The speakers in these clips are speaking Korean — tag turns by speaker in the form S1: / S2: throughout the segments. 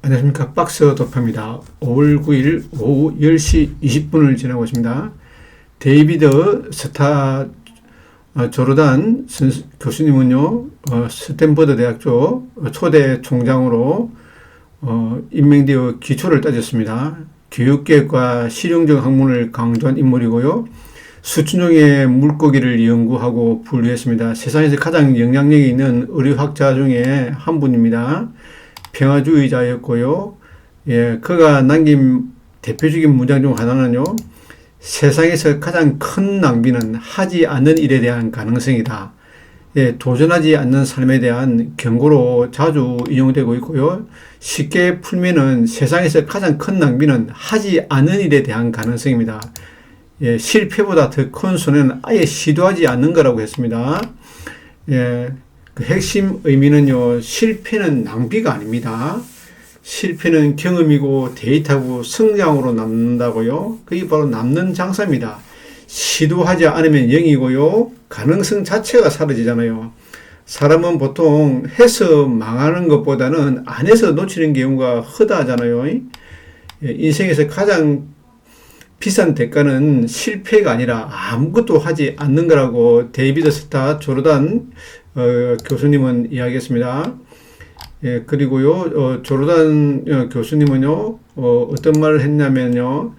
S1: 안녕하십니까. 박스 도표입니다. 5월 9일 오후 10시 20분을 지나고 있습니다. 데이비드 스타 조르단 교수님은요, 스탠퍼드 대학 쪽 초대 총장으로 임명되어 기초를 따졌습니다. 교육계획과 실용적 학문을 강조한 인물이고요. 수천 종의 물고기를 연구하고 분류했습니다. 세상에서 가장 영향력이 있는 의료학자 중에 한 분입니다. 평화주의자였고요. 그가 남긴 대표적인 문장 중 하나는요, 세상에서 가장 큰 낭비는 하지 않는 일에 대한 가능성이다. 도전하지 않는 삶에 대한 경고로 자주 인용되고 있고요. 쉽게 풀면은 세상에서 가장 큰 낭비는 하지 않는 일에 대한 가능성입니다. 실패보다 더 큰 손해는 아예 시도하지 않는 거라고 했습니다. 그 핵심 의미는요, 실패는 낭비가 아닙니다. 실패는 경험이고 데이터고 성장으로 남는다고요. 그게 바로 남는 장사입니다. 시도하지 않으면 0이고요. 가능성 자체가 사라지잖아요. 사람은 보통 해서 망하는 것보다는 안 해서 놓치는 경우가 허다하잖아요. 인생에서 가장 비싼 대가는 실패가 아니라 아무것도 하지 않는 거라고 데이비드 스타 조르단 교수님은 이야기했습니다. 그리고요, 조르단 교수님은요, 어떤 말을 했냐면요,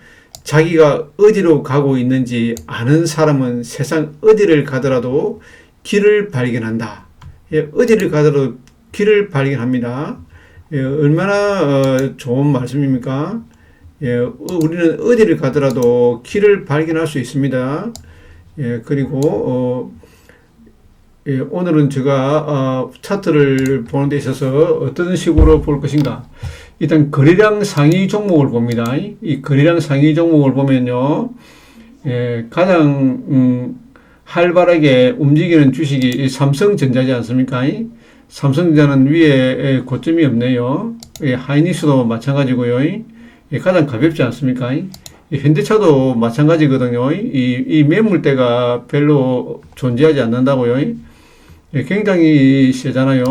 S1: 자기가 어디로 가고 있는지 아는 사람은 세상 어디를 가더라도 길을 발견한다. 어디를 가더라도 길을 발견합니다. 얼마나 좋은 말씀입니까? 우리는 어디를 가더라도 길을 발견할 수 있습니다. 그리고 오늘은 제가 차트를 보는 데 있어서 어떤 식으로 볼 것인가. 일단 거래량 상위 종목을 봅니다. 이 거래량 상위 종목을 보면요, 가장 활발하게 움직이는 주식이 삼성전자지 않습니까? 삼성전자는 위에 고점이 없네요. 하이닉스도 마찬가지고요. 가장 가볍지 않습니까? 현대차도 마찬가지거든요. 이 매물대가 별로 존재하지 않는다고요. 굉장히 세잖아요.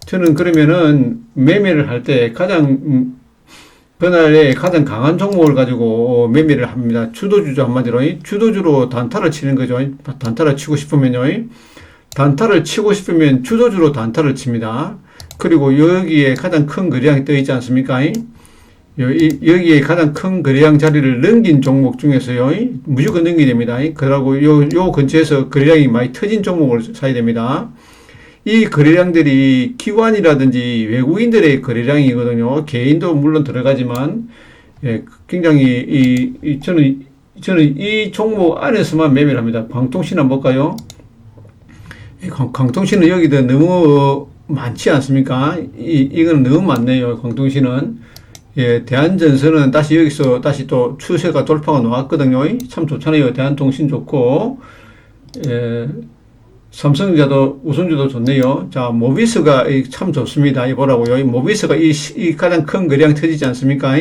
S1: 저는 그러면은 매매를 할 때 그날에 가장 강한 종목을 가지고 매매를 합니다. 주도주죠, 한마디로. 주도주로 단타를 치는 거죠. 단타를 치고 싶으면요. 단타를 치고 싶으면 주도주로 단타를 칩니다. 그리고 여기에 가장 큰 거래량이 떠 있지 않습니까? 여기에 가장 큰 거래량 자리를 넘긴 종목 중에서요, 무조건 넘기게 됩니다. 그러고 요 근처에서 거래량이 많이 터진 종목을 사야 됩니다. 이 거래량들이 기관이라든지 외국인들의 거래량이거든요. 개인도 물론 들어가지만, 굉장히, 저는 이 종목 안에서만 매매를 합니다. 광통신 한번 볼까요? 광통신은 여기도 너무 많지 않습니까? 이거는 너무 많네요. 광통신은. 대한전선은 다시 여기서 다시 또 추세가 돌파가 나왔거든요. 참 좋잖아요. 대한통신 좋고, 삼성전자도 우선주도 좋네요. 자, 모비스가 참 좋습니다. 이 보라고요. 모비스가 이 가장 큰 거래량 터지지 않습니까?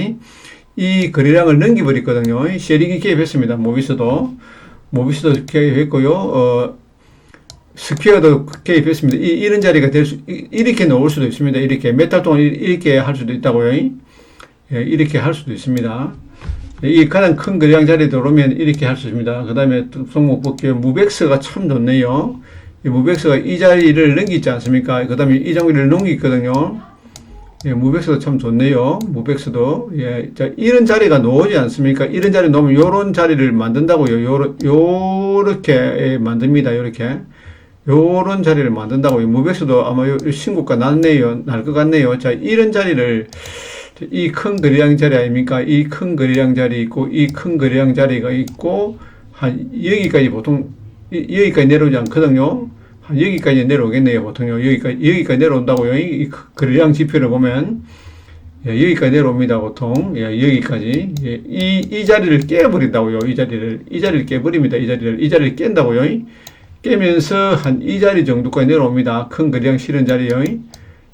S1: 이 거래량을 넘겨버렸거든요. 쉐리기 개입했습니다. 모비스도 개입했고요. 스퀘어도 개입했습니다. 이런 자리가 이렇게 나올 수도 있습니다. 이렇게 몇 달 동안 이렇게 할 수도 있다고요. 이렇게 할 수도 있습니다. 이 가장 큰 거래량 자리에 들어오면 이렇게 할 수 있습니다. 그 다음에 종목 볼게요. 무벡스가 참 좋네요. 이 무벡스가 이 자리를 넘기지 않습니까? 그 다음에 이 자리를 넘기거든요. 무벡스도 참 좋네요. 무벡스도. 자, 이런 자리가 나오지 않습니까? 이런 자리 놓으면 요런 자리를 만든다고요. 요렇게 만듭니다. 요런 자리를 만든다고요. 무벡스도 아마 요 신고가 날 것 같네요. 자, 이런 자리를 이 큰 거래량 자리 아닙니까? 이 큰 거래량 자리 있고, 이 큰 거래량 자리가 있고, 여기까지 보통, 여기까지 내려오지 않거든요. 여기까지 내려오겠네요, 보통요. 여기까지 내려온다고요. 이 거래량 지표를 보면, 여기까지 내려옵니다, 보통. 여기까지. 이 자리를 깨버린다고요. 이 자리를 깨버립니다. 이 자리를 깬다고요. 깨면서 이 자리 정도까지 내려옵니다. 큰 거래량 실은 자리요.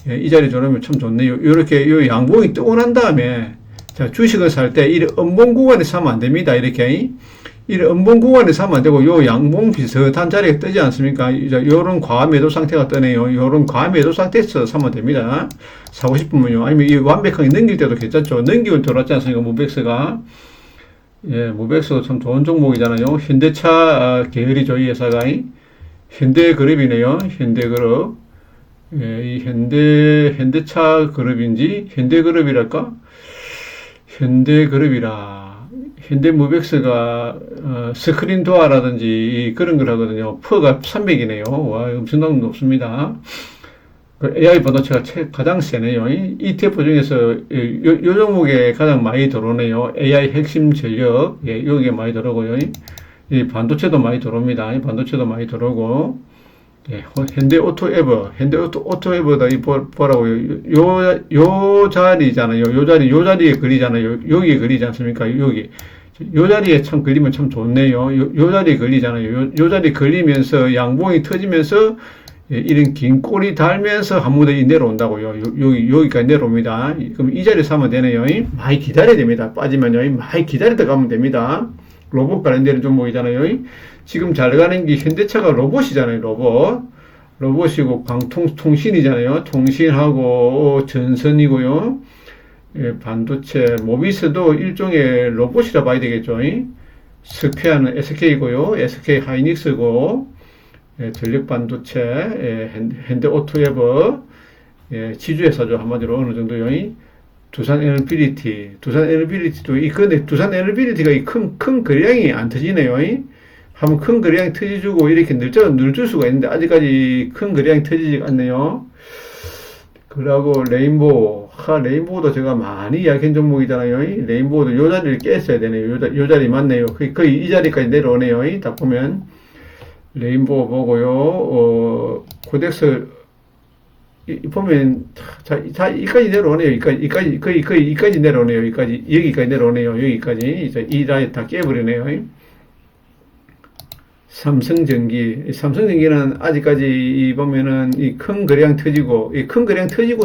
S1: 이 자리 들어오면 참 좋네요. 요렇게, 요 양봉이 뜨고 난 다음에, 자, 주식을 살 때, 이 음봉 구간에 사면 안 됩니다. 이렇게. 이 음봉 구간에서 하면 안 되고, 요 양봉 비슷한 자리가 뜨지 않습니까? 요런 과매도 상태가 뜨네요. 요런 과매도 상태에서 사면 됩니다. 사고 싶으면요. 아니면 이 완벽하게 넘길 때도 괜찮죠. 넘기면 들어왔지 않습니까? 무백스가. 예, 무백스도 참 좋은 종목이잖아요. 현대차 계열이죠, 이 회사가. 현대그룹이네요. 현대그룹. 예, 이 현대차 그룹인지, 현대그룹이랄까? 현대그룹이라. 현대무백스가 스크린 도어라든지 그런 걸 하거든요. 퍼가 300이네요. 와, 엄청나게 높습니다. 그 AI 반도체가 가장 세네요. ETF 중에서 요 종목에 가장 많이 들어오네요. AI 핵심 전력, 예, 여기에 많이 들어오고요. 이 반도체도 많이 들어옵니다. 이 반도체도 많이 들어오고, 예, 현대오토에버다 이 보라고요. 요 자리잖아요. 요 자리에 걸리잖아요. 여기에 걸리지 않습니까? 여기. 요 자리에 참 걸리면 참 좋네요. 요 자리에 걸리잖아요. 요 자리에 걸리면서 양봉이 터지면서, 예, 이런 긴 꼬리 달면서 한 무더기 내려온다고요. 여기까지 내려옵니다. 그럼 이 자리에 사면 되네요. 많이 기다려야 됩니다. 빠지면요. 많이 기다리다 가면 됩니다. 로봇 관련되는 종목이잖아요. 지금 잘 가는 게 현대차가 로봇이잖아요. 로봇이고 광통신이잖아요. 통신하고 전선이고요. 예, 반도체, 모비스도 일종의 로봇이라 봐야 되겠죠. 스퀘어는 SK고요. SK 하이닉스고, 예, 전력 반도체, 예, 현대오토에버, 예, 지주회사죠. 한마디로 어느 정도요. 두산 에너빌리티도 근데 두산 에너빌리티가 이 큰 거래량이 안 터지네요. 한번 큰 거래량이 터지주고 이렇게 늘줄 수가 있는데 아직까지 큰 거래량이 터지지 않네요. 그러고 레인보우도 제가 많이 이야기한 종목이잖아요. 레인보우도 요 자리를 깼어야 되네요. 요 자리 맞네요. 거의 이 자리까지 내려오네요. 딱 보면 레인보우 보고요. 코덱스 보면 자 이까지 내려오네요. 이까지 내려오네요. 여기까지 내려오네요. 여기까지 이제 이 라인 다 깨버리네요. 삼성전기는 아직까지 보면은 이 큰 거래량 터지고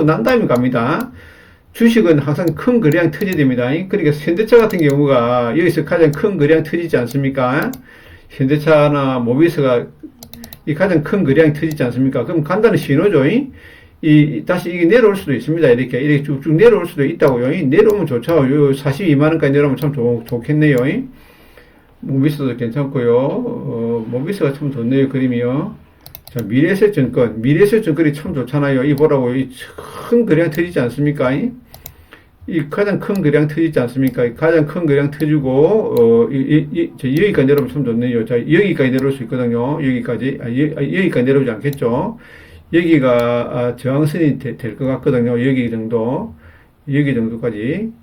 S1: 난 다음에 갑니다. 주식은 항상 큰 거래량 터져야 됩니다. 그러니까 현대차 같은 경우가 여기서 가장 큰 거래량 터지지 않습니까? 현대차나 모비스가 이 가장 큰 거래량이 터지지 않습니까? 그럼 간단한 신호죠. 다시 이게 내려올 수도 있습니다. 이렇게 쭉쭉 내려올 수도 있다고요. 내려오면 좋죠. 요 42만원까지 내려오면 참 좋겠네요. 모비스도 괜찮고요. 모비스가 참 좋네요. 그림이요. 자, 미래에셋증권이 참 좋잖아요. 이 보라고, 이 큰 거래량 터지지 않습니까? 이 가장 큰 거래량 터지지 않습니까? 가장 큰 거래량 터지고, 여기까지 내려오면 참 좋네요. 자, 여기까지 내려올 수 있거든요. 여기까지 내려오지 않겠죠. 여기가 저항선이 될 것 같거든요. 여기 정도까지.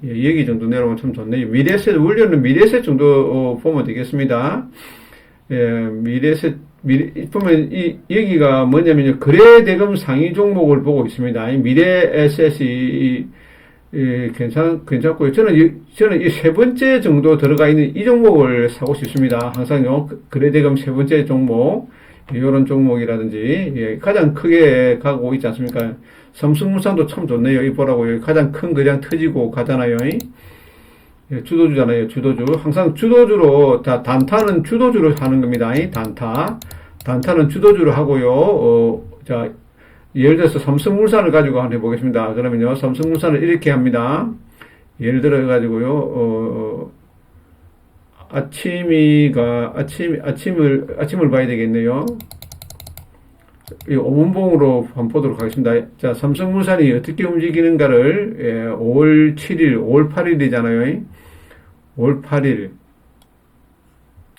S1: 여기 정도 내려오면 참 좋네요. 원료는 미래에셋 정도 보면 되겠습니다. 예, 보면 여기가 뭐냐면요. 거래대금 상위 종목을 보고 있습니다. 미래에셋이 괜찮고요. 저는 이 세 번째 정도 들어가 있는 이 종목을 사고 싶습니다. 항상요. 거래대금 세 번째 종목. 이런 종목이라든지, 예, 가장 크게 가고 있지 않습니까? 삼성물산도 참 좋네요. 이 보라고요. 가장 큰 거래량 터지고 가잖아요. 예, 주도주잖아요. 주도주. 항상 주도주로, 단타는 주도주로 하는 겁니다. 단타는 주도주로 하고요. 자, 예를 들어서 삼성물산을 가지고 한번 해보겠습니다. 그러면요. 삼성물산을 이렇게 합니다. 예를 들어 가지고요. 아침을 봐야 되겠네요. 이 5분봉으로 한번 보도록 하겠습니다. 자, 삼성물산이 어떻게 움직이는가를, 5월 7일, 5월 8일이잖아요. 5월 8일.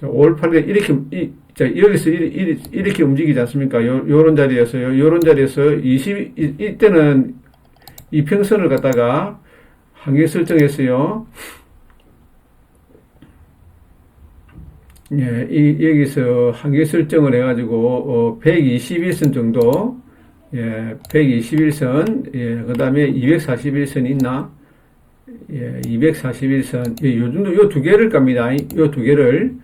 S1: 5월 8일에 여기서 이렇게 움직이지 않습니까? 요런 자리에서 이때는 이평선을 갖다가 한계 설정했어요. 예, 여기서 한계 설정을 해가지고, 121선 정도, 예, 121선, 예, 그 다음에 241선 있나? 예, 241선, 예, 요 정도, 요 두 개를 깝니다. 요 두 개를,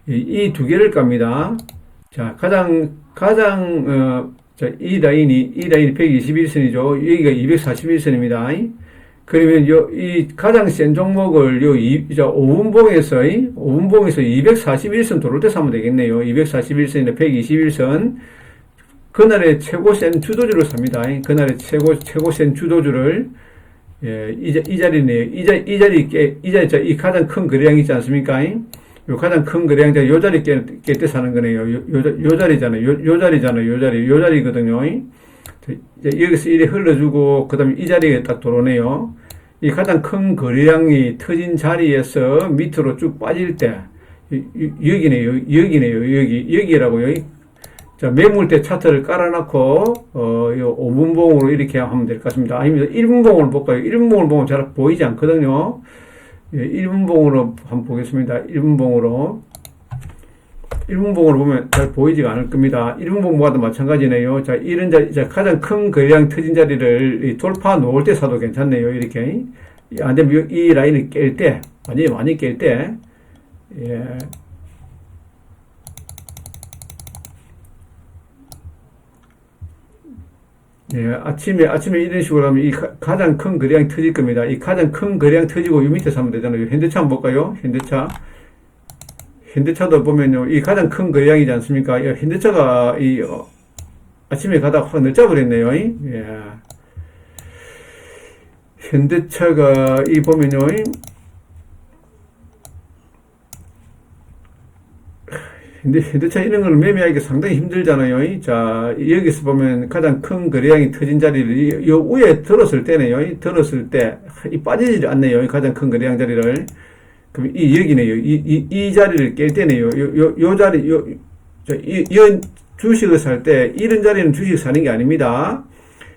S1: 이 두 개를 깝니다. 자, 자, 이 라인이 121선이죠. 여기가 241선입니다. 그러면 이 가장 센 종목을 이제 5분봉에서 241선 들어올 때 사면 되겠네요. 241선이나 121선. 그날의 최고 센 주도주를 삽니다. 그날의 최고 센 주도주를, 예, 이 자리네요. 이 가장 큰 거래량 있지 않습니까? 요 가장 큰 거래량, 요 자리 깰 때 사는 거네요. 요 자리잖아요. 요 자리거든요. 여기서 이래 흘러주고, 그 다음에 이 자리에 딱 들어오네요. 이 가장 큰 거래량이 터진 자리에서 밑으로 쭉 빠질 때, 여기라고요. 자, 매물대 차트를 깔아놓고, 요 5분봉으로 이렇게 하면 될 것 같습니다. 아니면 1분봉으로 볼까요? 1분봉을 보면 잘 보이지 않거든요. 예, 1분봉으로 한번 보겠습니다. 1분봉으로 보면 잘 보이지가 않을 겁니다. 1분봉과도 마찬가지네요. 자, 이런 자리, 자, 가장 큰 거래량 터진 자리를 돌파 놓을 때 사도 괜찮네요. 이렇게. 안 되면 이 라인을 깰 때, 많이 깰 때, 예. 예, 아침에 이런 식으로 하면 이 가장 큰 거래량이 터질 겁니다. 이 가장 큰 거래량 터지고 이 밑에 사면 되잖아요. 현대차 한번 볼까요? 현대차도 보면요, 이 가장 큰 거래량이지 않습니까? 현대차가 아침에 가다가 확 늦어버렸네요. 예. 현대차가 보면요, 현대차 이런 걸 매매하기가 상당히 힘들잖아요. 자, 여기서 보면 가장 큰 거래량이 터진 자리를 요 위에 들었을 때네요. 들었을 때, 빠지지 않네요. 가장 큰 거래량 자리를. 그럼 여기네요. 이 자리를 깰 때네요. 요 자리, 이 주식을 살 때, 이런 자리는 주식 사는 게 아닙니다.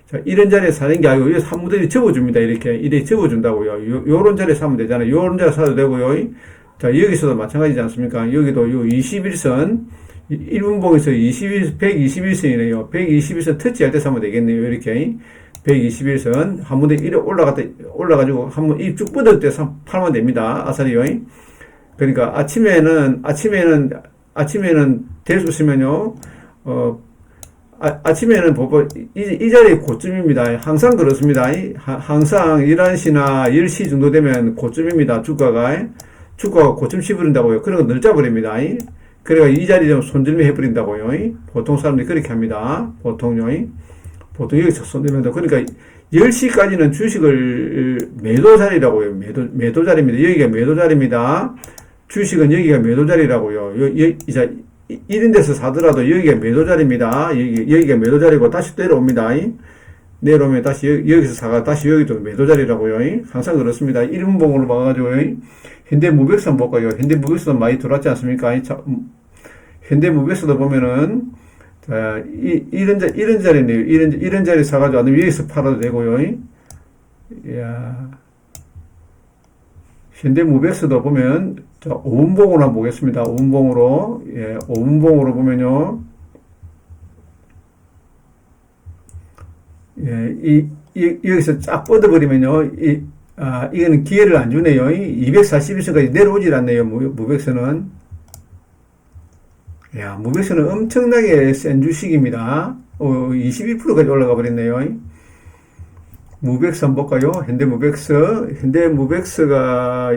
S1: 자, 이런 자리에 사는 게 아니고, 여기서 한 무더기 접어줍니다. 이렇게 접어준다고요. 요런 자리에 사면 되잖아요. 요런 자리에 사도 되고요. 자, 여기서도 마찬가지지 않습니까? 여기도 요 21선, 1분봉에서 121선이네요. 121선 터치할 때 사면 되겠네요. 이렇게. 121선. 한 번 더 이렇게 올라가지고, 한 번 이 쭉 뻗을 때 팔면 됩니다. 아사리요. 그러니까 아침에는 될 수 있으면요, 아침에는 보고, 이 자리에 고점입니다. 항상 그렇습니다. 항상 11시나 10시 정도 되면 고점입니다. 주가가 고점 씹어버린다고요. 그런 거 늘자버립니다. 그래가 이 자리 좀 손절매 해버린다고요. 보통 사람들이 그렇게 합니다. 보통 여기서 손절매한다. 그러니까 10시까지는 주식을 매도 자리라고요. 매도 자리입니다. 여기가 매도 자리입니다. 주식은 여기가 매도 자리라고요. 이런 데서 사더라도 여기가 매도 자리입니다. 여기가 매도 자리고 다시 내려옵니다. 내려오면 다시 여기서 사가 다시 여기도 매도 자리라고요. 항상 그렇습니다. 1분봉으로 봐가지고 현대무백선 볼까요? 현대무백선 많이 들어왔지 않습니까? 현대무백선도 보면은 자, 이런 자리네요. 이런 자리 사가지고 아니면 여기서 팔아도 되고요. 이야. 현대무백선도 보면 자, 5분봉으로 한번 보겠습니다. 5분봉으로. 예, 5분봉으로 보면요. 예, 여기서 쫙 뻗어버리면요. 이거는 기회를 안 주네요. 241선까지 내려오질 않네요. 무백선은. 야, 무백선은 엄청나게 센 주식입니다. 22%까지 올라가 버렸네요. 무백선 볼까요? 무백스가,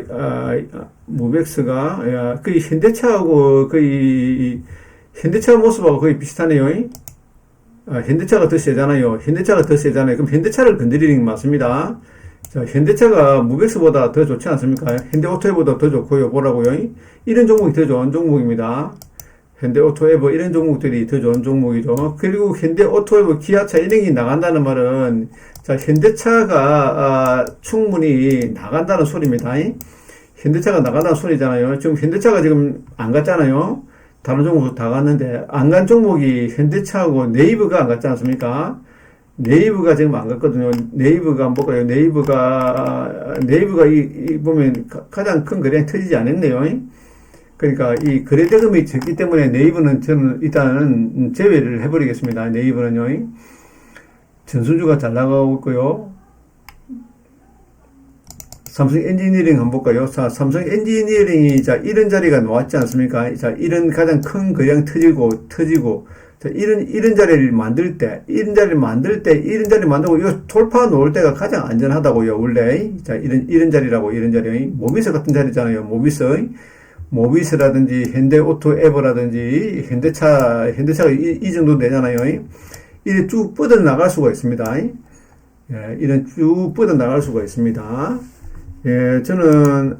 S1: 거의 현대차하고 현대차 모습하고 거의 비슷하네요. 현대차가 더 세잖아요. 그럼 현대차를 건드리는 게 맞습니다. 자, 현대차가 무백스보다 더 좋지 않습니까? 현대오토에보다 더 좋고요. 뭐라고요? 이런 종목이 더 좋은 종목입니다. 현대오토에버 이런 종목들이 더 좋은 종목이죠. 그리고 현대오토에버 기아차 이런 게 나간다는 말은 자, 현대차가 충분히 나간다는 소리입니다. 현대차가 나간다는 소리잖아요. 지금 현대차가 지금 안 갔잖아요. 다른 종목도 다 갔는데 안 간 종목이 현대차하고 네이버가 안 갔지 않습니까? 네이버가 지금 안 갔거든요. 네이버가 한번 볼까요? 네이버가 보면 가장 큰 거래량 터지지 않았네요. 그러니까 이 거래대금이 적기 때문에 네이버는 저는 일단은 제외를 해버리겠습니다. 네이버는요. 전수주가 잘 나가고 있고요. 삼성 엔지니어링 한번 볼까요? 자, 삼성 엔지니어링이 자, 이런 자리가 나왔지 않습니까? 자, 이런 가장 큰 거래량 터지고 자, 이런 자리를 만들 때, 이런 자리를 만들고, 이 돌파 놓을 때가 가장 안전하다고요, 원래. 자, 이런 자리라고, 이런 자리. 모비스 같은 자리잖아요, 모비스. 모비스라든지, 현대오토에버라든지, 현대차가 이 정도 되잖아요. 이래 쭉 뻗어나갈 수가 있습니다. 예, 이런 쭉 뻗어나갈 수가 있습니다. 예, 저는,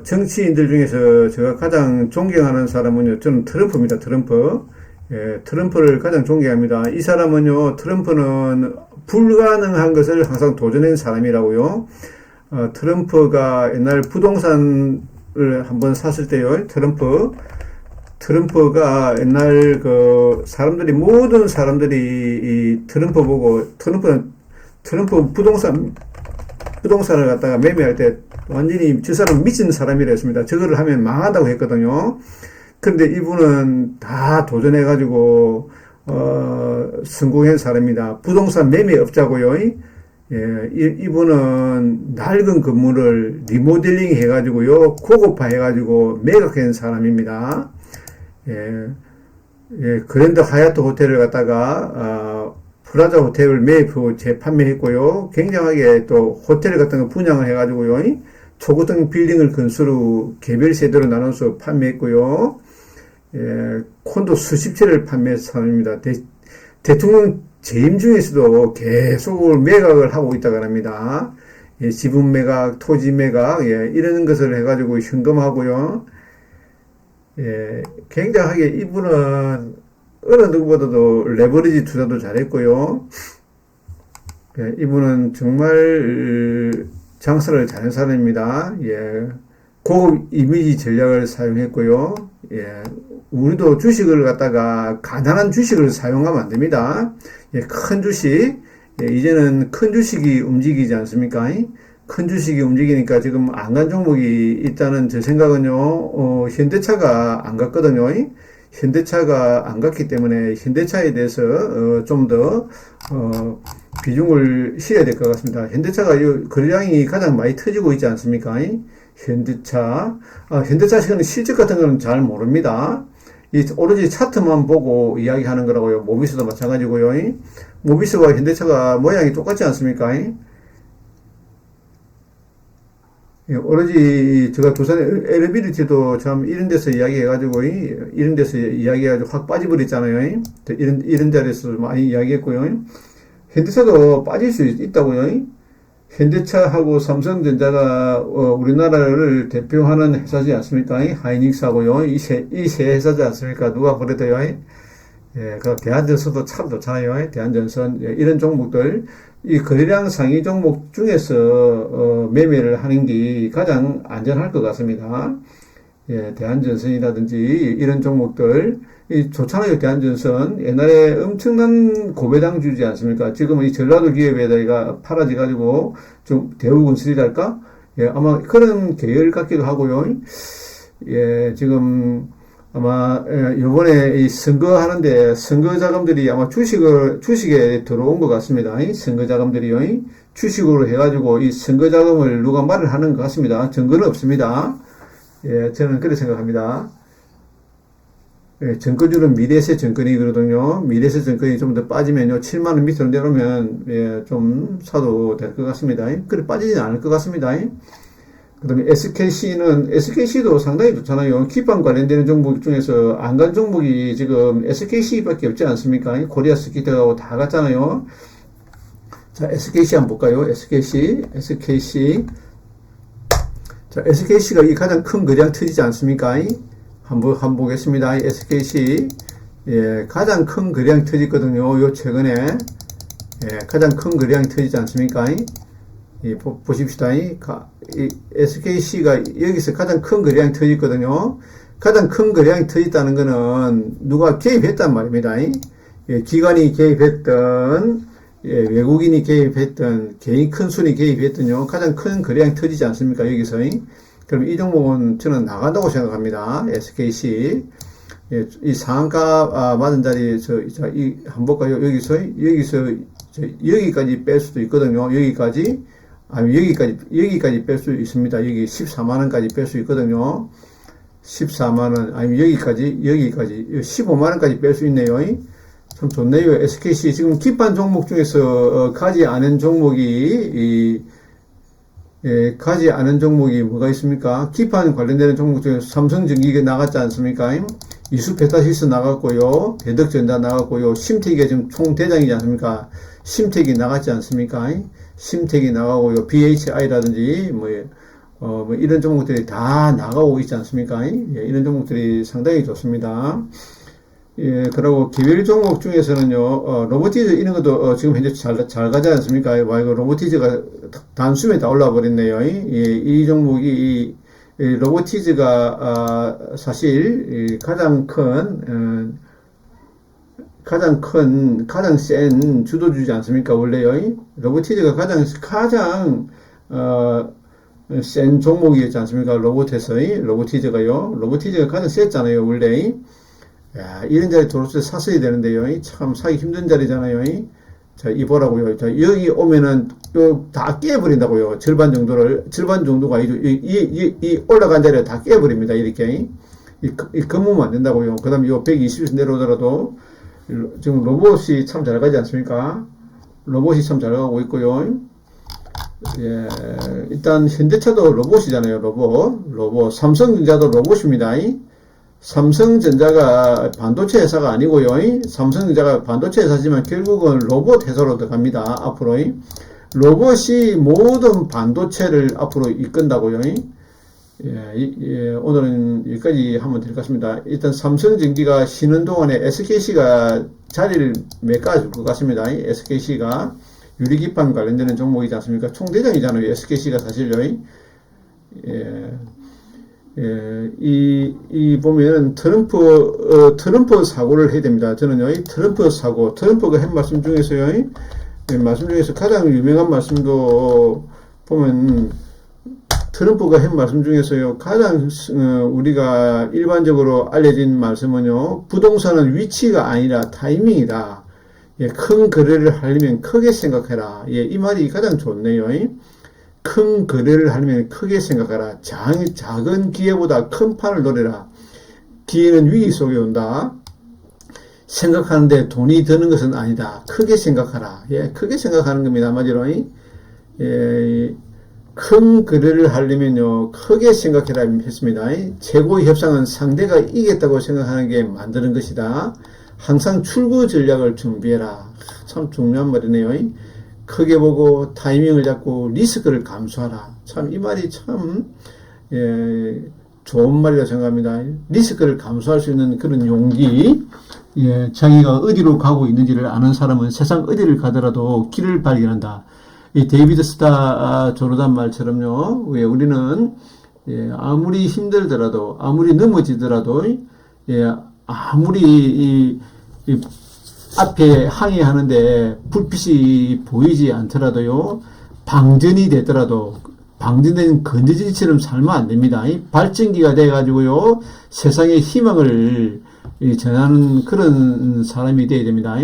S1: 정치인들 중에서 제가 가장 존경하는 사람은요, 저는 트럼프입니다, 트럼프. 예, 트럼프를 가장 존경합니다. 이 사람은요, 트럼프는 불가능한 것을 항상 도전한 사람이라고요. 트럼프가 옛날 부동산을 한번 샀을 때요, 트럼프가 옛날 모든 사람들이 이 트럼프 보고, 트럼프 부동산을 갖다가 매매할 때 완전히 저 사람 미친 사람이라 했습니다. 저거를 하면 망한다고 했거든요. 그런데 이분은 다 도전해가지고, 성공한 사람입니다. 부동산 매매업자고요. 예, 이분은 낡은 건물을 리모델링 해가지고요, 고급화 해가지고 매각한 사람입니다. 예, 예, 그랜드 하얏트 호텔을 갖다가, 프라자 호텔을 매입하고 재판매했고요. 굉장하게 또 호텔 같은 거 분양을 해가지고요, 초고등 빌딩을 건수로 개별 세대로 나눠서 판매했고요. 예, 콘도 수십 채를 판매한 사람입니다. 대통령 재임 중에서도 계속 매각을 하고 있다고 합니다. 예, 지분 매각, 토지 매각, 예, 이런 것을 해가지고 현금하고요. 예, 굉장하게 이분은 어느 누구보다도 레버리지 투자도 잘했고요. 예, 이분은 정말 장사를 잘한 사람입니다. 예, 고급 이미지 전략을 사용했고요. 예, 우리도 주식을 갖다가 가난한 주식을 사용하면 안 됩니다. 예, 큰 주식, 예, 이제는 큰 주식이 움직이지 않습니까? 큰 주식이 움직이니까 지금 안 간 종목이 있다는 제 생각은요, 현대차가 안 갔거든요. 현대차가 안 갔기 때문에 현대차에 대해서 좀 더 비중을 실어야 될 것 같습니다. 현대차가 거래량이 가장 많이 터지고 있지 않습니까? 현대차 시간에 실적 같은 거는 잘 모릅니다. 오로지 차트만 보고 이야기하는 거라고요. 모비스도 마찬가지고요. 모비스와 현대차가 모양이 똑같지 않습니까? 예, 오로지 제가 두산 엘리비리티도 참 이런 데서 이야기해가지고 확 빠져버렸잖아요. 이런 자리에서 많이 이야기했고요. 현대차도 빠질 수 있다고요. 현대차하고 삼성전자가 우리나라를 대표하는 회사지 않습니까? 하이닉스하고요. 이 세 회사지 않습니까? 누가 그래도요. 예, 그 대한전선도 참 좋잖아요. 대한전선, 예, 이런 종목들, 이 거래량 상위 종목 중에서 매매를 하는 게 가장 안전할 것 같습니다. 예, 대한전선이라든지 이런 종목들 좋잖아요. 대한전선 옛날에 엄청난 고배당 주지 않습니까? 지금은 이 전라도 기업에다가 팔아져 가지고 좀 대우건설이랄까? 예, 아마 그런 계열 같기도 하고요. 예, 지금 아마 요번에 이 선거하는데 선거 자금들이 아마 주식에 들어온 것 같습니다. 선거 자금들이요. 주식으로 해가지고 이 선거 자금을 누가 말을 하는 것 같습니다. 증거는 없습니다. 예, 저는 그렇게 생각합니다. 예, 증권주는 미래세 증권이거든요. 미래세 증권이 좀 더 빠지면요, 7만원 밑으로 내려오면, 예, 좀 사도 될 것 같습니다. 그래, 빠지지는 않을 것 같습니다. 그 다음에 SKC도 상당히 좋잖아요. 기판 관련되는 종목 중에서 안 간 종목이 지금 SKC밖에 없지 않습니까? 코리아 스키트하고 다 갔잖아요. 자, SKC 한번 볼까요? SKC. 자, SKC가 이 가장 큰 거래량 터지지 않습니까? 한번 보겠습니다. SKC. 예, 가장 큰 거래량 터졌거든요. 요 최근에. 예, 가장 큰 거래량이 터지지 않습니까? 보십시다. SKC가 여기서 가장 큰 거래량이 터졌거든요. 가장 큰 거래량이 터졌다는 거는 누가 개입했단 말입니다. 예, 기관이 개입했던, 예, 외국인이 개입했던, 개인 큰 순이 개입했던요. 가장 큰 거래량이 터지지 않습니까? 여기서. 그럼 이 종목은 저는 나간다고 생각합니다. SKC. 예, 이 상한가, 맞은 자리, 한번 볼까요? 여기까지 뺄 수도 있거든요. 여기까지. 아니면 여기까지 뺄 수 있습니다. 여기 14만원까지 뺄 수 있거든요. 14만원, 아니면 여기까지, 15만원까지 뺄 수 있네요. 참 좋네요. SKC 지금 기판 종목 중에서 가지 않은 종목이 가지 않은 종목이 뭐가 있습니까? 기판 관련되는 종목 중에 삼성전기가 나갔지 않습니까? 이수페타시스 나갔고요. 대덕전자 나갔고요. 심택이 지금 총대장이지 않습니까? 심택이 나갔지 않습니까? 심택이 나가고요. BHI라든지 뭐 이런 종목들이 다 나가고 있지 않습니까? 예, 이런 종목들이 상당히 좋습니다. 예, 그리고 개별 종목 중에서는요, 로보티즈 이런 것도 지금 현재 잘 가지 않습니까? 와, 이거 로보티즈가 단숨에 다 올라와 버렸네요. 예, 이 종목이, 로보티즈가, 사실, 가장 센 주도주지 않습니까? 원래요. 로보티즈가 센 종목이었지 않습니까? 로보티즈가요. 로보티즈가 가장 셌잖아요, 원래. 야, 이런 자리 도로스 샀어야 되는데요. 참 사기 힘든 자리잖아요. 자, 이 보라고요. 자, 여기 오면은 다 깨버린다고요. 절반 정도가 아니죠. 이 올라간 자리를 다 깨버립니다. 이렇게. 이 검으면 안 된다고요. 그 다음에 요 120에서 내려오더라도 지금 로봇이 참 잘 가지 않습니까? 로봇이 참 잘 가고 있고요. 예, 일단 현대차도 로봇이잖아요. 로봇. 삼성전자도 로봇입니다. 삼성전자가 반도체 회사가 아니고요. 삼성전자가 반도체 회사지만 결국은 로봇 회사로 들어갑니다. 앞으로. 로봇이 모든 반도체를 앞으로 이끈다고요. 예, 오늘은 여기까지 하면 될 것 같습니다. 일단 삼성전기가 쉬는 동안에 SKC가 자리를 메꿔줄 것 같습니다. SKC가 유리기판 관련되는 종목이지 않습니까? 총대장이잖아요. SKC가 사실요. 보면은 트럼프 사고를 해야 됩니다. 저는요, 이 트럼프가 한 말씀 중에서요, 가장 유명한 말씀도 보면, 트럼프가 한 말씀 중에서요, 가장, 우리가 일반적으로 알려진 말씀은요, 부동산은 위치가 아니라 타이밍이다. 예, 큰 거래를 하려면 크게 생각해라. 예, 이 말이 가장 좋네요. 큰 거래를 하려면 크게 생각하라. 작은 기회보다 큰 판을 노려라. 기회는 위기 속에 온다. 생각하는데 돈이 드는 것은 아니다. 크게 생각하라. 예, 크게 생각하는 겁니다. 한마디로. 예, 큰 거래를 하려면요, 크게 생각해라 했습니다. 최고의 협상은 상대가 이겼다고 생각하는 게 만드는 것이다. 항상 출구 전략을 준비해라. 참 중요한 말이네요. 크게 보고 타이밍을 잡고 리스크를 감수하라. 참 이 말이 참 좋은 말이라고 생각합니다. 리스크를 감수할 수 있는 그런 용기, 자기가 어디로 가고 있는지를 아는 사람은 세상 어디를 가더라도 길을 발견한다. 이 데이비드 스타 조르단 말처럼요. 우리는 아무리 힘들더라도, 아무리 넘어지더라도, 아무리 앞에 항해하는데 불빛이 보이지 않더라도요, 방전이 되더라도, 방전된 건전지처럼 살면 안 됩니다. 발전기가 돼가지고요, 세상에 희망을 전하는 그런 사람이 돼야 됩니다.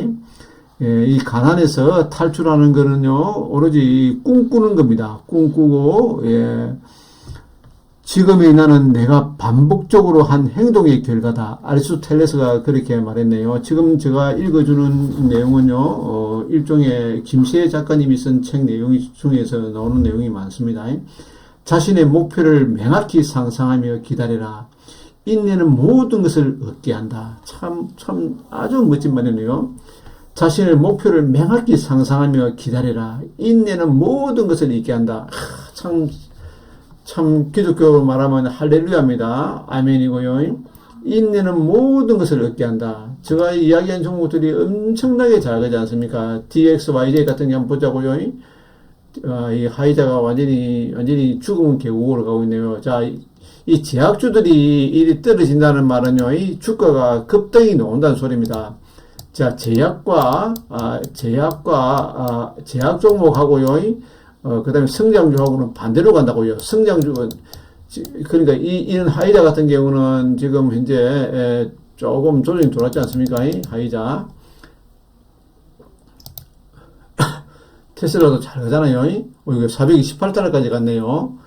S1: 이 가난에서 탈출하는 거는요, 오로지 꿈꾸는 겁니다. 꿈꾸고, 지금의 나는 내가 반복적으로 한 행동의 결과다. 아리스토텔레스가 그렇게 말했네요. 지금 제가 읽어주는 내용은요, 일종의 김시혜 작가님이 쓴 책 내용 중에서 나오는 내용이 많습니다. 자신의 목표를 명확히 상상하며 기다려라. 인내는 모든 것을 얻게 한다. 참 아주 멋진 말이네요. 자신의 목표를 명확히 상상하며 기다려라. 인내는 모든 것을 잊게 한다. 참 기독교로 말하면 할렐루야입니다. 아멘이고요. 인내는 모든 것을 얻게 한다. 제가 이야기한 종목들이 엄청나게 잘 가지 않습니까? DXYJ 같은 게 한번 보자고요. 이 하이자가 완전히 죽은 계곡으로 가고 있네요. 자, 이 제약주들이 이리 떨어진다는 말은요, 이 주가가 급등이 나온다는 소리입니다. 자, 제약 종목하고요, 그 다음에 성장주하고는 반대로 간다고요. 성장주는, 그러니까 이런 하이자 같은 경우는 지금 현재 조금 조정이 돌았지 않습니까? 하이자. 테슬라도 잘 가잖아요. 이거 428달러까지 갔네요.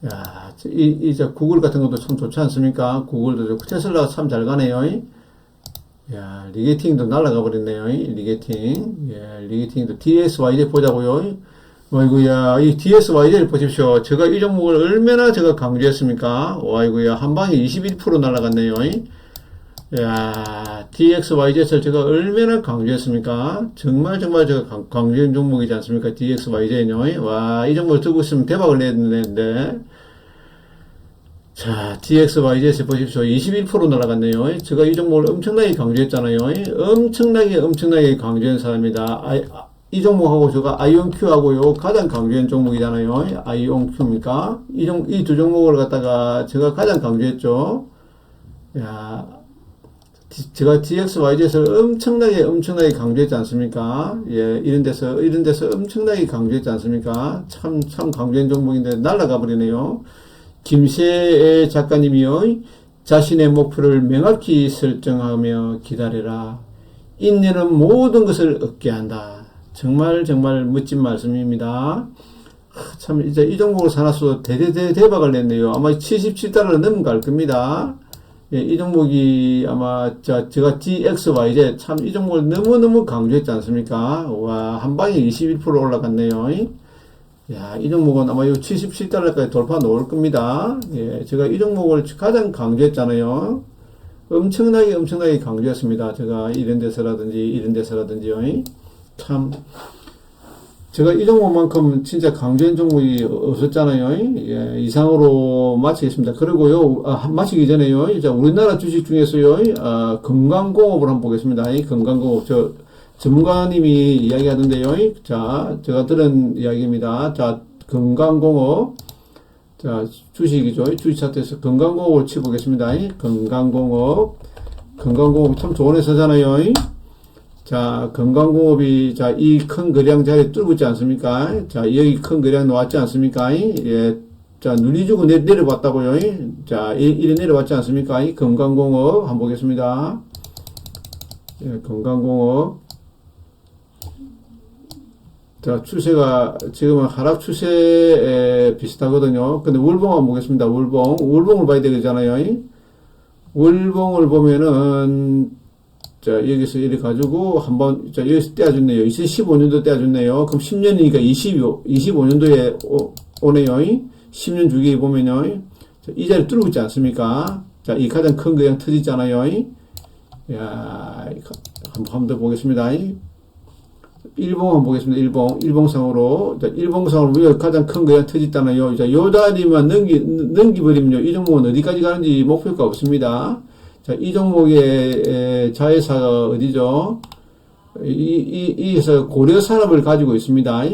S1: 야, 이제 구글 같은 것도 참 좋지 않습니까? 구글도 좋고, 테슬라가 참 잘 가네요. 야, 리게팅도 날아가 버렸네요. 리게팅. 예, 리게팅도 DSYJ 보자고요. 아이고야, 이 DSYJ를 보십시오. 제가 이 종목을 얼마나 제가 강조했습니까? 아이고야, 한 방에 21% 날아갔네요. 야, DXYJ를 제가 얼마나 강조했습니까? 정말 제가 강조한 종목이지 않습니까? DXYJ는요. 와, 이 종목을 들고 있으면 대박을 내야 되는데. 자, DXYZ 보십시오. 21% 날아갔네요. 제가 이 종목을 엄청나게 강조했잖아요. 엄청나게 강조한 사람이다. 이 종목하고 제가 아이온큐하고요. 가장 강조한 종목이잖아요. 아이온큐입니까? 이 두 종목을 갖다가 제가 가장 강조했죠. 야, 제가 DXYZ를 엄청나게 강조했지 않습니까? 예, 이런 데서 엄청나게 강조했지 않습니까? 참 강조한 종목인데 날아가 버리네요. 김세 작가님이요. 자신의 목표를 명확히 설정하며 기다려라. 인내는 모든 것을 얻게 한다. 정말 멋진 말씀입니다. 참 이제 이 종목을 사놨어도 대박을 냈네요. 아마 77달러를 넘어갈 겁니다. 예, 이 종목이 아마 제가 DXYZ 참 이 종목을 너무 강조했지 않습니까? 와, 한 방에 21% 올라갔네요. 야, 이 종목은 아마 요 77달러까지 돌파 놓을 겁니다. 예, 제가 이 종목을 가장 강조했잖아요. 엄청나게 강조했습니다. 제가 이런 데서라든지요. 참, 제가 이 종목만큼 진짜 강조한 종목이 없었잖아요. 예, 이상으로 마치겠습니다. 그리고요, 마치기 전에요, 이제 우리나라 주식 중에서요, 건강공업을 한번 보겠습니다. 건강공업, 전문가님이 이야기하던데요. 자, 제가 들은 이야기입니다. 자, 건강공업. 자, 주식이죠. 주식 차트에서 건강공업을 치보겠습니다. 건강공업 참 좋은 회사잖아요. 자, 건강공업이, 자, 이 큰 거래량 자리에 뚫고 있지 않습니까? 자, 여기 큰 거래량 나왔지 않습니까? 예. 자, 눌리주고 내려봤다고요. 자, 이래 내려왔지 않습니까? 건강공업 한번 보겠습니다. 예, 건강공업. 자, 추세가 지금은 하락 추세에 비슷하거든요. 근데 월봉 한번 보겠습니다. 월봉을 봐야 되잖아요. 월봉을 보면은, 자, 여기서 이렇게 가지고 한번, 자, 여기서 떼어줬네요. 2015년도 떼어줬네요. 그럼 10년이니까 25년도에 오네요. 10년 주기 보면요. 자, 이 자리 뚫고 있지 않습니까? 자, 이 가장 큰 거양 터지잖아요. 야, 한번 더 보겠습니다. 일봉 한번 보겠습니다. 일봉상으로. 자, 일봉상으로 우리가 가장 큰 거양 터졌잖아요. 자, 요 자리만 넘기버리면요. 이 종목은 어디까지 가는지 목표가 없습니다. 자, 이 종목의 자회사가 어디죠? 이 회사 고려산업을 가지고 있습니다.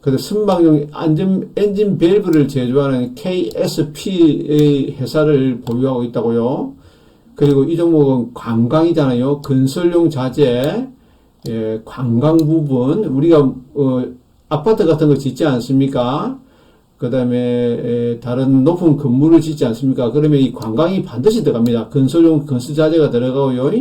S1: 그래서 선박용 엔진 밸브를 제조하는 KSP의 회사를 보유하고 있다고요. 그리고 이 종목은 관광이잖아요. 건설용 자재, 예, 관광 부분, 우리가, 아파트 같은 거 짓지 않습니까? 그 다음에, 다른 높은 건물을 짓지 않습니까? 그러면 이 관광이 반드시 들어갑니다. 건설용 건설 자재가 들어가고요.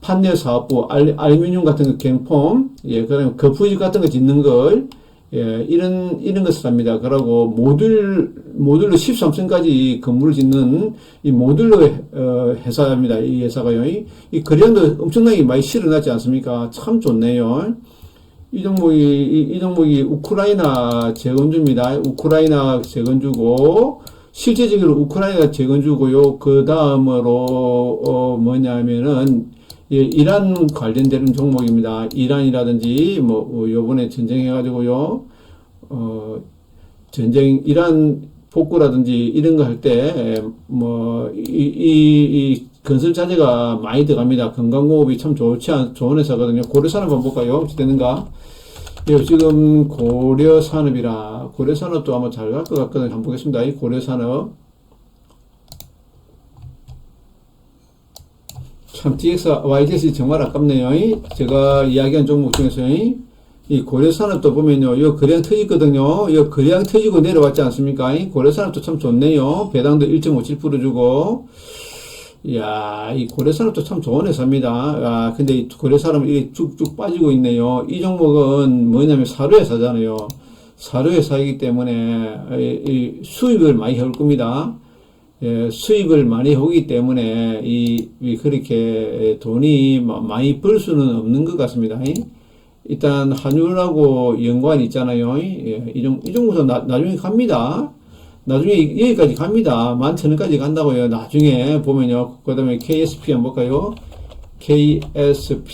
S1: 판넬 사업부, 알루미늄 같은 거 갱폼, 예, 그 다음에 거푸집 같은 거 짓는 걸, 예, 이런 것을 합니다. 그러고 모듈로 13층까지 건물을 짓는 이 모듈러 회사입니다. 이 회사가요. 이 거래량도 엄청나게 많이 실어놨지 않습니까? 참 좋네요. 이 종목이 우크라이나 재건주입니다. 우크라이나 재건주고, 실제적으로 우크라이나 재건주고요. 그 다음으로, 뭐냐면은, 예, 이란 관련되는 종목입니다. 이란이라든지, 요번에 전쟁해가지고요, 이란 복구라든지 이런 거 할 때, 이 건설 자재가 많이 들어갑니다. 건강공업이 참 좋은 회사거든요. 고려산업 한번 볼까요? 어찌 되는가? 예, 지금 고려산업도 아마 잘 갈 것 같거든요. 한번 보겠습니다. 이 고려산업. 참, DXYZ 정말 아깝네요. 제가 이야기한 종목 중에서, 이 고려산업도 보면요, 이 거래량 터지거든요. 이 거래량 터지고 내려왔지 않습니까? 고려산업도 참 좋네요. 배당도 1.57% 주고. 이야, 이 고려산업도 참 좋은 회사입니다. 아, 근데 이 고려산업이 이렇게 쭉쭉 빠지고 있네요. 이 종목은 뭐냐면 사료회사잖아요. 사료회사이기 때문에 이 수익을 많이 해올 겁니다. 수입을 많이 오기 때문에 그렇게 돈이 많이 벌 수는 없는 것 같습니다. 일단 환율하고 연관이 있잖아요. 이 정도서 나중에 갑니다. 나중에 여기까지 갑니다. 11,000원까지 간다고요. 나중에 보면요. 그 다음에 KSP 한번 볼까요? KSP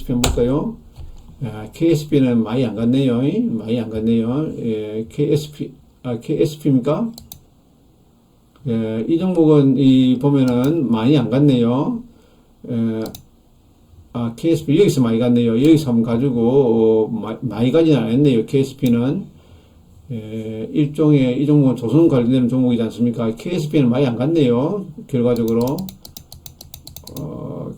S1: 한번 볼까요? KSP는 많이 안 갔네요. 많이 안 갔네요. KSP입니까? 이 종목은 보면은 많이 안 갔네요. KSP 여기서 많이 갔네요. 여기서 한번 가지고 많이 가진 않았네요. KSP는 일종의 이 종목은 조선 관련되는 종목이지 않습니까? KSP는 많이 안 갔네요. 결과적으로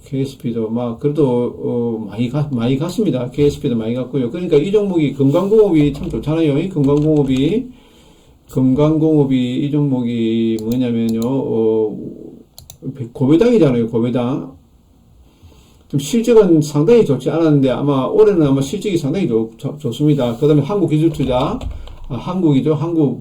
S1: KSP도 그래도 많이 갔습니다. KSP도 많이 갔고요. 그러니까 이 종목이 금강공업이 참 좋잖아요. 금강공업이 이 종목이 뭐냐면요, 고배당이잖아요. 고배당. 좀 실적은 상당히 좋지 않았는데 아마 올해는 아마 실적이 상당히 좋습니다. 그 다음에 한국기술투자, 한국이죠. 한국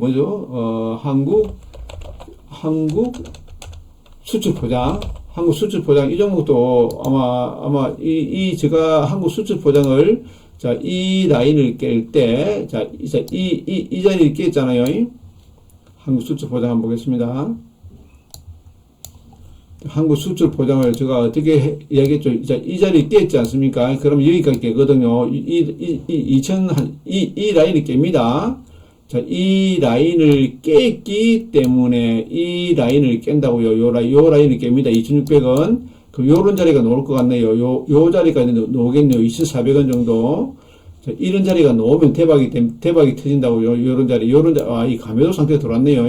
S1: 수출포장. 한국 수출포장 이 종목도 아마 제가 한국 수출포장을 이 라인을 깰 때, 이 자리를 깼잖아요. 한국 수출포장 한번 보겠습니다. 한국 수출포장을 제가 어떻게 이야기했죠? 이 자리를 깼지 않습니까? 그럼 여기까지 깨거든요. 이 라인을 깹니다. 이 라인을 깼기 때문에 이 라인을 깬다고요. 요 라인을 깹니다. 2,600원. 그럼 요런 자리가 나올 것 같네요. 요 자리가 나오겠네요. 2,400원 정도. 이런 자리가 나오면 대박이 터진다고요. 요런 자리. 이 감매도 상태가 들어왔네요.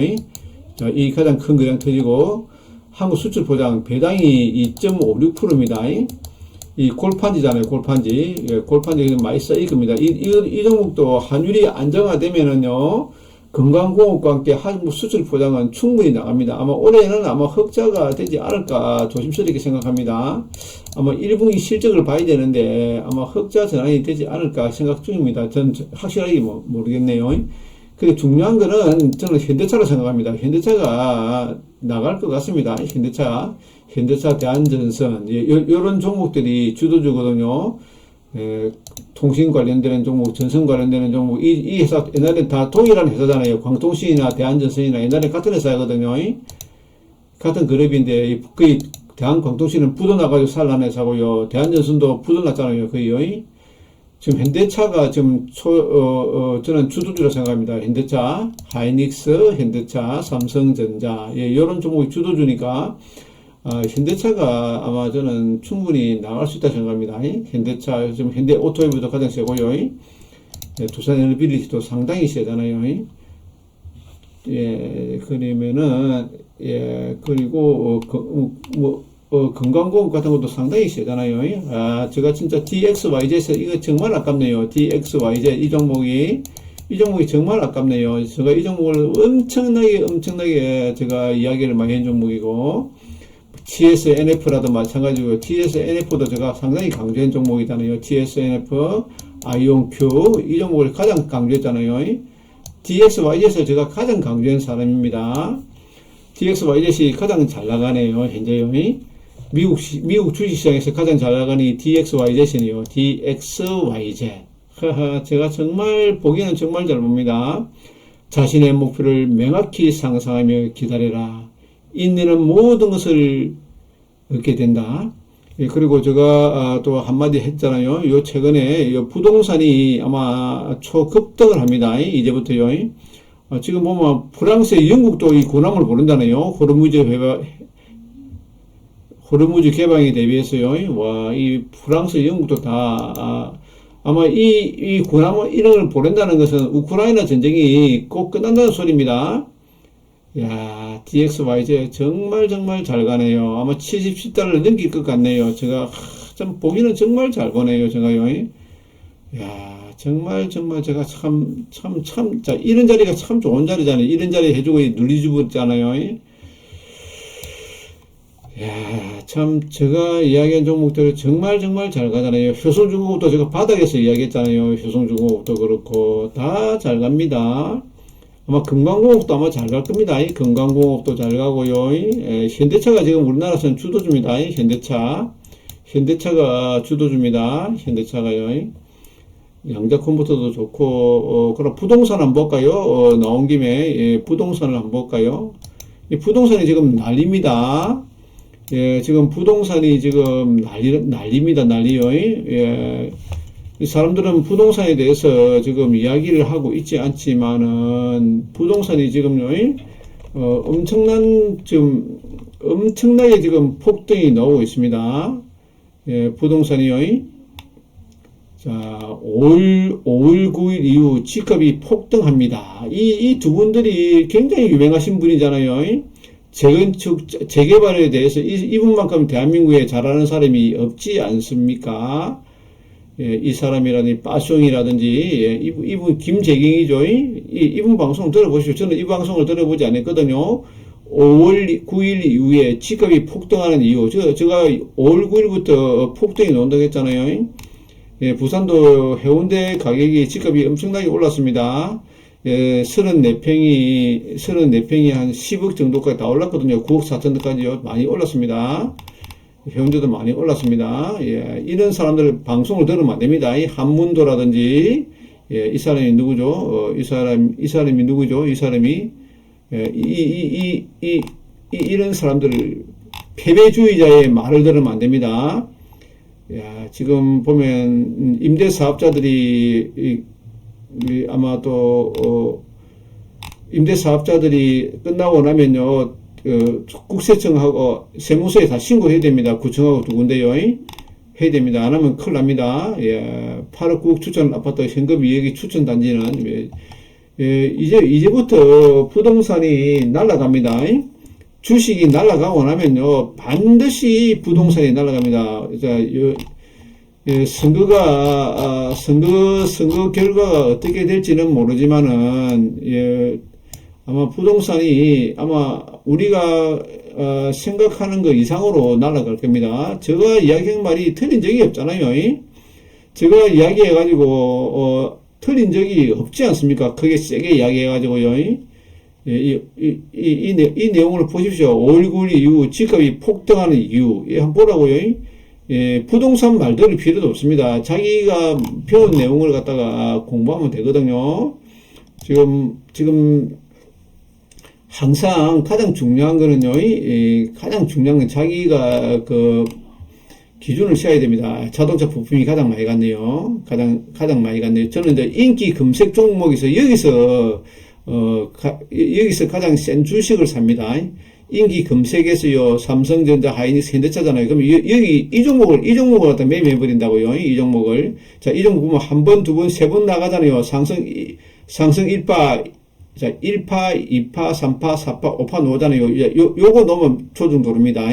S1: 이 가장 큰 거랑 터지고, 한국 수출포장 배당이 2.56%입니다. 이 골판지잖아요. 골판지 많이 쌓일 겁니다. 이 종목도 환율이 안정화되면은요, 금강공업과 함께 한국 수출포장은 충분히 나갑니다. 아마 올해는 아마 흑자가 되지 않을까 조심스럽게 생각합니다. 아마 1분기 실적을 봐야 되는데 아마 흑자 전환이 되지 않을까 생각 중입니다. 전 확실하게 모르겠네요. 근데 중요한 거는 저는 현대차로 생각합니다. 현대차가 나갈 것 같습니다. 현대차, 대한전선, 요런 종목들이 주도주거든요. 통신 관련되는 종목, 전선 관련되는 종목, 이 회사, 옛날에 다 동일한 회사잖아요. 광통신이나 대한전선이나 옛날에 같은 회사거든요. 같은 그룹인데, 거의 대한광통신은 부도나가지고 살란 회사고요. 대한전선도 부도났잖아요. 거의. 지금 현대차가 지금 저는 주도주라 생각합니다. 현대차, 하이닉스, 현대차, 삼성전자, 요런 종목이 주도주니까, 현대차가 아마 저는 충분히 나갈 수 있다 생각합니다. 현대차, 지금 현대 오토웨이브도 가장 세고요. 두산 에너빌리티도 상당히 세잖아요. 그러면은, 그리고, 건강공업 같은 것도 상당히 세잖아요. 제가 진짜 DXYZ, 이거 정말 아깝네요. DXYZ, 이 종목이 정말 아깝네요. 제가 이 종목을 엄청나게 제가 이야기를 많이 한 종목이고, TSNF라도 마찬가지고요. TSNF도 제가 상당히 강조한 종목이잖아요. TSNF, 아이온큐, 이 종목을 가장 강조했잖아요. DXYZ에서 제가 가장 강조한 사람입니다. DXYZ이 가장 잘 나가네요. 현재요. 미국 주식시장에서 가장 잘 나가는 이 DXYZ이네요. DXYZ. 제가 정말 보기에는 정말 잘 봅니다. 자신의 목표를 명확히 상상하며 기다려라. 인내는 모든 것을 얻게 된다. 그리고 제가 또 한마디 했잖아요. 요 최근에 요 부동산이 아마 초급등을 합니다. 이제부터요. 지금 보면 프랑스의 영국도 이 고난을 보른다네요. 호르무즈 개방에 대비해서요. 와, 이 프랑스, 영국도 다 아마 이 고난 이런 걸 보낸다는 것은 우크라이나 전쟁이 꼭 끝난다는 소리입니다. 야, DXYZ 정말 잘 가네요. 아마 70달러를 넘길 것 같네요. 제가 참 보기는 정말 잘 보네요. 제가요. 야, 정말 제가 자, 이런 자리가 참 좋은 자리잖아요. 이런 자리 해주고 눌리주었잖아요. 야, 참 제가 이야기한 종목들 정말 잘 가잖아요. 효성중공업도 제가 바닥에서 이야기했잖아요. 효성중공업도 그렇고 다 잘 갑니다. 아마 금강공업도 아마 잘 갈 겁니다. 금강공업도 잘 가고요. 현대차가 지금 우리나라에서는 주도주입니다. 현대차가 주도주입니다. 현대차가요. 양자 컴퓨터도 좋고, 그럼 부동산 한번 볼까요? 나온 김에, 부동산을 한번 볼까요? 이 부동산이 지금 난립니다. 지금 부동산이 지금 난립니다. 난리요. 이 사람들은 부동산에 대해서 지금 이야기를 하고 있지 않지만은, 부동산이 지금요, 엄청나게 지금 폭등이 나오고 있습니다. 부동산이요. 자, 5월 9일 이후 집값이 폭등합니다. 이 두 분들이 굉장히 유명하신 분이잖아요. 재건축, 재개발에 대해서 이분만큼 대한민국에 잘하는 사람이 없지 않습니까? 이 사람이라든지, 빠숑이라든지, 이분 김재경이죠. 이분 방송 들어보시죠. 저는 이 방송을 들어보지 않았거든요. 5월 9일 이후에 집값이 폭등하는 이유. 제가 5월 9일부터 폭등이 나온다고 했잖아요. 부산도 해운대 가격이 집값이 엄청나게 올랐습니다. 34평이 한 10억 정도까지 다 올랐거든요. 9억 4천까지요. 많이 올랐습니다. 해운대도 많이 올랐습니다. 이런 사람들 방송을 들으면 안 됩니다. 이 한문도라든지, 이 사람이 누구죠? 이 사람이 누구죠? 이 사람이, 이런 사람들을 패배주의자의 말을 들으면 안 됩니다. 지금 보면 임대사업자들이 아마 또 임대사업자들이 끝나고 나면요, 국세청하고 세무서에 다 신고해야 됩니다. 구청하고 두 군데요. 해야 됩니다. 안 하면 큰일 납니다. 8억 9억 추천 아파트 현금 2억이 추천 단지는 이제부터 부동산이 날아갑니다. 주식이 날아가고 나면요, 반드시 부동산이 날아갑니다. 선거 결과가 어떻게 될지는 모르지만은, 아마 부동산이 아마 우리가 생각하는 것 이상으로 날아갈 겁니다. 제가 이야기한 말이 틀린 적이 없잖아요. 제가 이야기해가지고, 틀린 적이 없지 않습니까? 크게 세게 이야기해가지고요. 이 내용을 보십시오. 5월 9일 이후 집값이 폭등하는 이유. 한번 보라고요. 부동산 말 들을 필요도 없습니다. 자기가 배운 내용을 갖다가 공부하면 되거든요. 지금, 항상 가장 중요한 거는요, 가장 중요한 건 자기가 기준을 세워야 됩니다. 자동차 부품이 가장 많이 갔네요. 가장 많이 갔네요. 저는 이제 인기 검색 종목에서 여기서 가장 센 주식을 삽니다. 인기 검색에서요, 삼성전자, 하이닉스, 현대차잖아요. 그럼 이 종목을 갖다 매매해버린다고요. 이 종목을. 자, 이 종목 보면 한 번, 두 번, 세 번 나가잖아요. 상승 1파, 자, 1파, 2파, 3파, 4파, 5파 나오잖아요. 요거 넣으면 조정 도릅니다.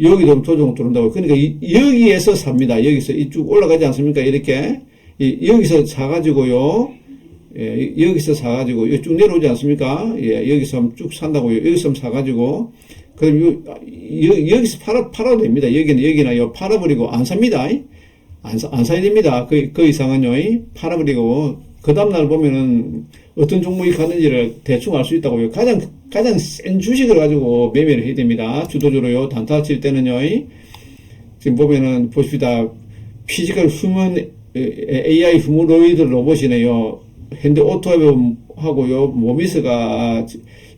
S1: 여기 넣으면 조정 도른다고. 그러니까 여기에서 삽니다. 여기서 쭉 올라가지 않습니까? 이렇게. 여기서 사가지고요. 여기서 사가지고, 쭉 내려오지 않습니까? 여기서 쭉 산다고요. 여기서 사가지고, 그럼 여기서 팔아도 됩니다. 여기나 팔아버리고 안 삽니다. 안 사야 됩니다. 그 이상은요. 팔아버리고, 그 다음날 보면은 어떤 종목이 가는지를 대충 알 수 있다고요. 가장 센 주식을 가지고 매매를 해야 됩니다. 주도주로요. 단타 칠 때는요. 지금 보면은 보십시다. 피지컬 AI 휴머노이드 로봇이네요. 현대 오토하고요. 모비스가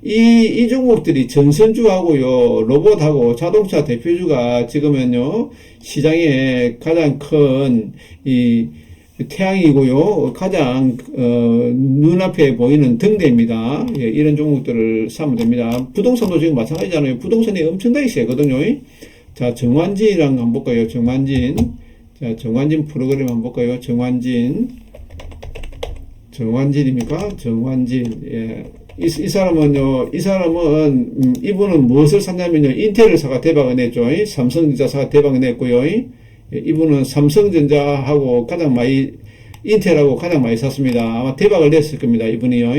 S1: 이 종목들이 전선주하고요. 로봇하고 자동차 대표주가 지금은요. 시장에 가장 큰 태양이고요. 가장 눈앞에 보이는 등대입니다. 이런 종목들을 사면 됩니다. 부동산도 지금 마찬가지잖아요. 부동산이 엄청나게 세거든요. 자, 정환진이랑 한번 볼까요? 정환진. 자, 정환진 프로그램 한번 볼까요? 정환진입니까? 정환진. 이 사람은 이분은 무엇을 샀냐면요. 인텔을 사가 대박을 냈죠. 삼성전자 사가 대박을 냈고요. 이분은 삼성전자하고 인텔하고 가장 많이 샀습니다. 아마 대박을 냈을 겁니다. 이분이요.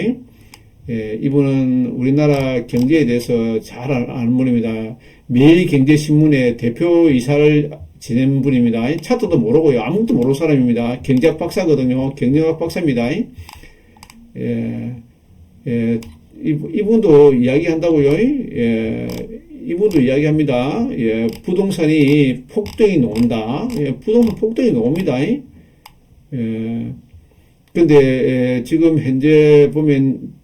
S1: 이분은 우리나라 경제에 대해서 잘 아는 분입니다. 매일경제신문의 대표이사를 지낸 분입니다. 차트도 모르고요. 아무것도 모르는 사람입니다. 경제학 박사거든요. 경영학 박사입니다. 예, 이분도 이야기한다고요. 예, 이분도 이야기합니다. 예, 부동산이 폭등이 나온다. 예, 부동산 폭등이 나옵니다. 예, 근데 지금 현재 보면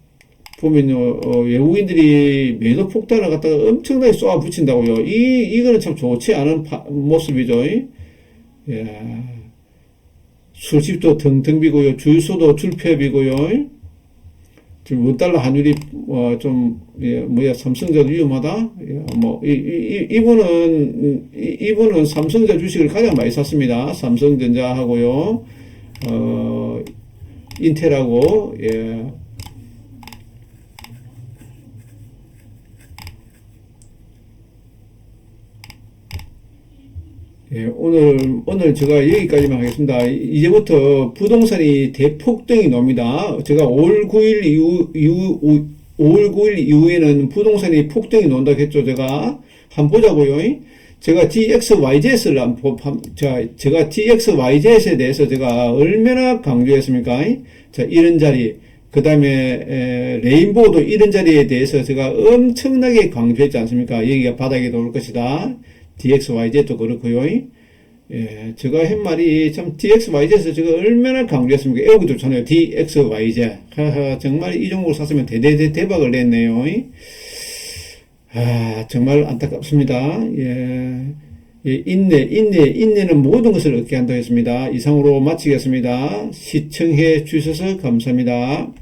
S1: 외국인들이 매도 폭탄을 갖다가 엄청나게 쏘아 붙인다고요. 이거는 참 좋지 않은 모습이죠. 예, 수집도 텅텅 비고요. 주유소도 줄폐비고요. 지금 원달러 환율이 삼성전자 위험하다. 이분은 삼성전자 주식을 가장 많이 샀습니다. 삼성전자하고요, 인텔하고. 예. 예, 오늘 제가 여기까지만 하겠습니다. 이제부터 부동산이 대폭등이 납니다. 제가 5월 9일 이후에는 부동산이 폭등이 난다고 했죠. 제가 한번 보자고요. 제가 제가 DXYZ에 대해서 제가 얼마나 강조했습니까? 자, 이런 자리, 그 다음에 레인보우도 이런 자리에 대해서 제가 엄청나게 강조했지 않습니까? 여기가 바닥에 나올 것이다. DXYZ도 그렇고요. 예, 제가 한 말이 참 DXYZ에서 제가 얼마나 강조했습니까? 여기도 좋잖아요. DXYZ. 하하, 정말 이 종목을 샀으면 대박을 냈네요. 아, 정말 안타깝습니다. 예. 예, 인내는 모든 것을 얻게 한다고 했습니다. 이상으로 마치겠습니다. 시청해 주셔서 감사합니다.